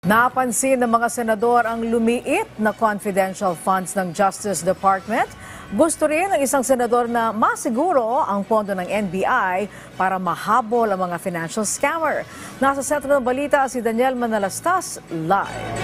Napansin ng mga senador ang lumiit na confidential funds ng Justice Department. Gusto rin ng isang senador na masiguro ang pondo ng NBI para mahabol ang mga financial scammer. Nasa sentro ng balita si Daniel Manalastas live.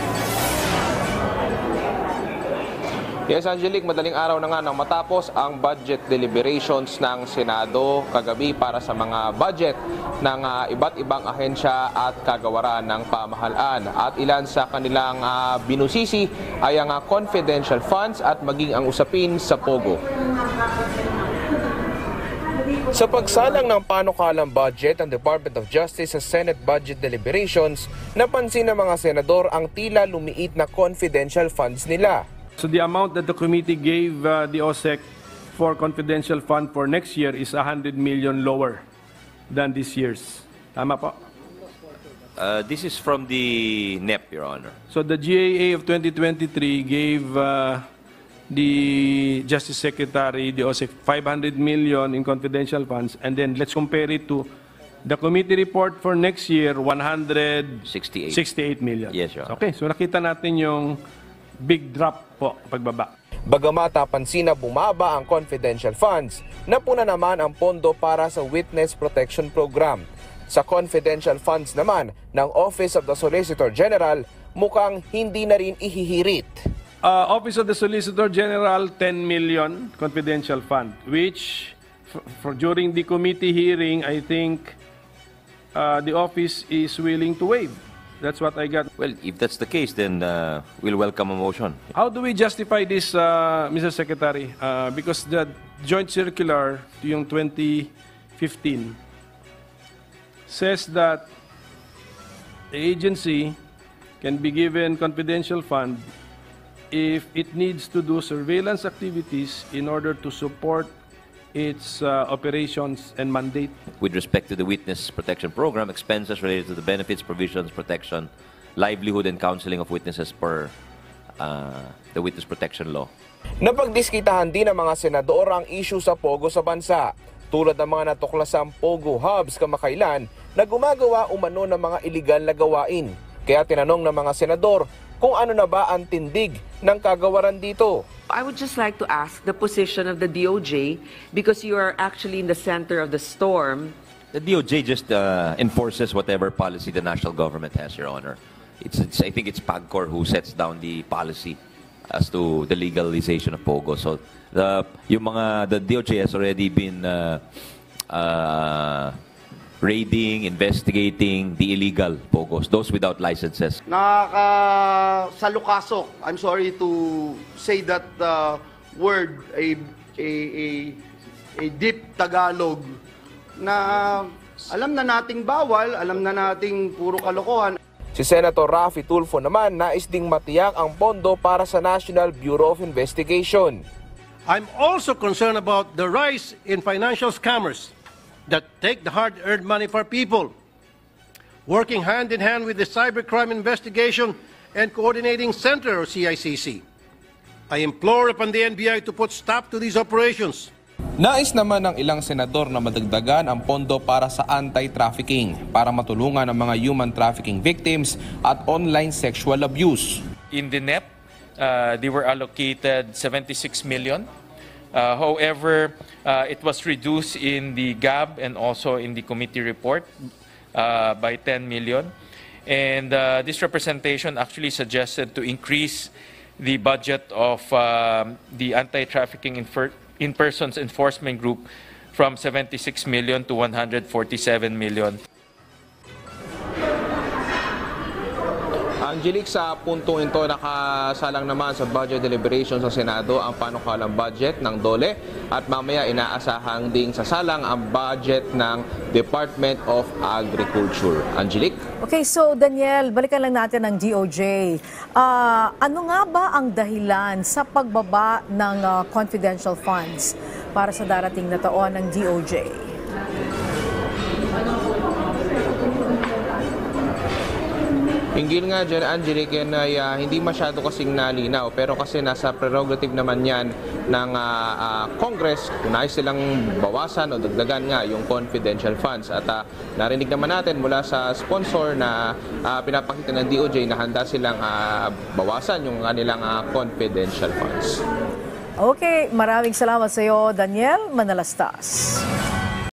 Yes, Angelique, madaling araw na nga nang matapos ang budget deliberations ng Senado kagabi para sa mga budget ng iba't ibang ahensya at kagawaran ng pamahalaan. At ilan sa kanilang binusisi ay ang confidential funds at maging ang usapin sa POGO. Sa pagsalang ng panukalang budget ng Department of Justice sa Senate budget deliberations, napansin ng mga senador ang tila lumiit na confidential funds nila. So the amount that the committee gave the OSEC for confidential fund for next year is 100 million lower than this year's. Tama po? This is from the NEP, Your Honor. So the GAA of 2023 gave the Justice Secretary, the OSEC, 500 million in confidential funds, and then let's compare it to the committee report for next year, 168 million. Yes, Your Honor. Okay, so nakita natin yung big drop po, pagbaba. Bagamat napansin na bumaba ang confidential funds, napuna naman ang pondo para sa Witness Protection Program. Sa confidential funds naman ng Office of the Solicitor General, mukhang hindi na rin ihihirit. Office of the Solicitor General, 10 million confidential fund, which for during the committee hearing, I think the office is willing to waive. That's what I got. Well, if that's the case, then we'll welcome a motion. How do we justify this, Mr. Secretary? Because the joint circular, yung 2015, says that the agency can be given confidential fund if it needs to do surveillance activities in order to support its operations and mandate. With respect to the Witness Protection Program, expenses related to the benefits, provisions, protection, livelihood, and counseling of witnesses per the Witness Protection Law. Napagdiskitahan din ng mga senador ang issue sa POGO sa bansa, tulad ng mga natuklasang POGO hubs kamakailan na gumagawa umano ng mga iligal na gawain. Kaya tinanong ng mga senador kung ano na ba ang tindig ng kagawaran dito. I would just like to ask the position of the DOJ because you are actually in the center of the storm. The DOJ just enforces whatever policy the national government has, Your Honor. I think it's PAGCOR who sets down the policy as to the legalization of POGO. So the DOJ has already been raiding, investigating the illegal POGOs, those without licenses. Nakakasalukasok. I'm sorry to say that word, a deep Tagalog, na alam na nating bawal, alam na nating puro kalokohan. Si Senator Raffy Tulfo naman nais ding matiyak ang pondo para sa National Bureau of Investigation. I'm also concerned about the rise in financial scammers that take the hard-earned money for people, working hand-in-hand with the Cybercrime Investigation and Coordinating Center, or CICC. I implore upon the NBI to put stop to these operations. Nais naman ng ilang senador na madagdagan ang pondo para sa anti-trafficking para matulungan ang mga human trafficking victims at online sexual abuse. In the NEP, they were allocated 76 million. However, it was reduced in the GAB and also in the committee report by 10 million. And this representation actually suggested to increase the budget of the anti-trafficking in persons enforcement group from 76 million to 147 million. Angelique, sa puntong ito nakasalang naman sa budget deliberations sa Senado ang panukalang budget ng DOLE at mamaya inaasahang ding sasalang ang budget ng Department of Agriculture. Angelique? Okay, so Daniel, balikan lang natin ang DOJ. Ano nga ba ang dahilan sa pagbaba ng confidential funds para sa darating na taon ng DOJ? Hinggil nga dyan, Angelique, yan ay hindi masyado kasing nalinaw. Pero kasi nasa prerogative naman yan ng Congress kung nais silang bawasan o dagdagan nga yung confidential funds. At narinig naman natin mula sa sponsor na pinapakita ng DOJ na handa silang bawasan yung kanilang confidential funds. Okay, maraming salamat sa iyo, Daniel Manalastas.